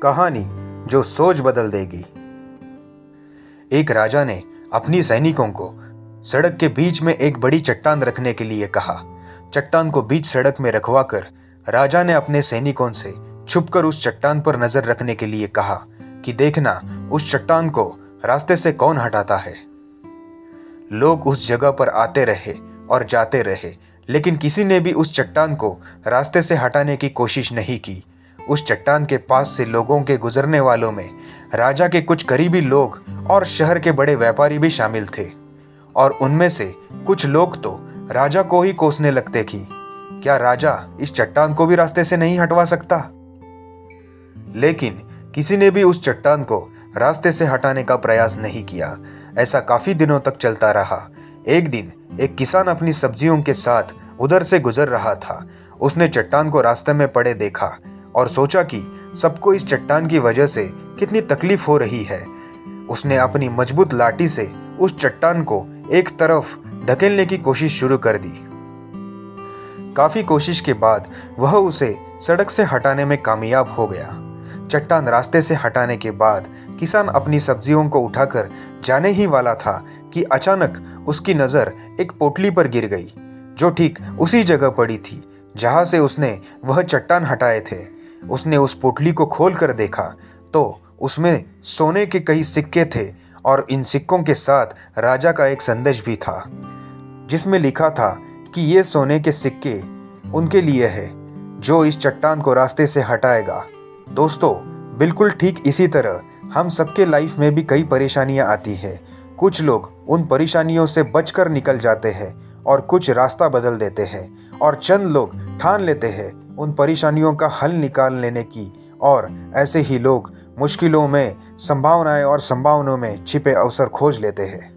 कहानी जो सोच बदल देगी। एक राजा ने अपनी सैनिकों को सड़क के बीच में एक बड़ी चट्टान रखने के लिए कहा। चट्टान को बीच सड़क में रखवाकर राजा ने अपने सैनिकों से छुपकर उस चट्टान पर नजर रखने के लिए कहा कि देखना उस चट्टान को रास्ते से कौन हटाता है। लोग उस जगह पर आते रहे और जाते रहे, लेकिन किसी ने भी उस चट्टान को रास्ते से हटाने की कोशिश नहीं की। उस चट्टान के पास से लोगों के गुजरने वालों में राजा के कुछ करीबी लोग और शहर के बड़े व्यापारी भी शामिल थे, और उनमें से कुछ लोग तो राजा को ही कोसने लगते कि क्या राजा इस चट्टान को भी रास्ते से नहीं हटवा सकता। लेकिन किसी ने भी उस चट्टान को रास्ते से हटाने का प्रयास नहीं किया। ऐसा काफी दिनों तक चलता रहा। एक दिन एक किसान अपनी सब्जियों के साथ उधर से गुजर रहा था। उसने चट्टान को रास्ते में पड़े देखा और सोचा कि सबको इस चट्टान की वजह से कितनी तकलीफ हो रही है। उसने अपनी मजबूत लाठी से उस चट्टान को एक तरफ धकेलने की कोशिश शुरू कर दी। काफी कोशिश के बाद वह उसे सड़क से हटाने में कामयाब हो गया। चट्टान रास्ते से हटाने के बाद किसान अपनी सब्जियों को उठाकर जाने ही वाला था कि अचानक उसकी नजर एक पोटली पर गिर गई, जो ठीक उसी जगह पड़ी थी जहां से उसने वह चट्टान हटाए थे। उसने उस पोटली को खोल कर देखा तो उसमें सोने के कई सिक्के थे, और इन सिक्कों के साथ राजा का एक संदेश भी था, जिसमें लिखा था कि ये सोने के सिक्के उनके लिए है जो इस चट्टान को रास्ते से हटाएगा। दोस्तों, बिल्कुल ठीक इसी तरह हम सबके लाइफ में भी कई परेशानियां आती हैं। कुछ लोग उन परेशानियों से बचकर निकल जाते हैं और कुछ रास्ता बदल देते हैं, और चंद लोग ठान लेते हैं उन परेशानियों का हल निकाल लेने की, और ऐसे ही लोग मुश्किलों में संभावनाएं और संभावनाओं में छिपे अवसर खोज लेते हैं।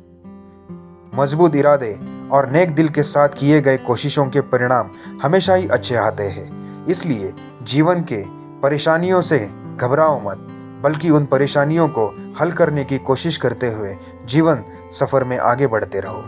मजबूत इरादे और नेक दिल के साथ किए गए कोशिशों के परिणाम हमेशा ही अच्छे आते हैं। इसलिए जीवन के परेशानियों से घबराओ मत, बल्कि उन परेशानियों को हल करने की कोशिश करते हुए जीवन सफर में आगे बढ़ते रहो।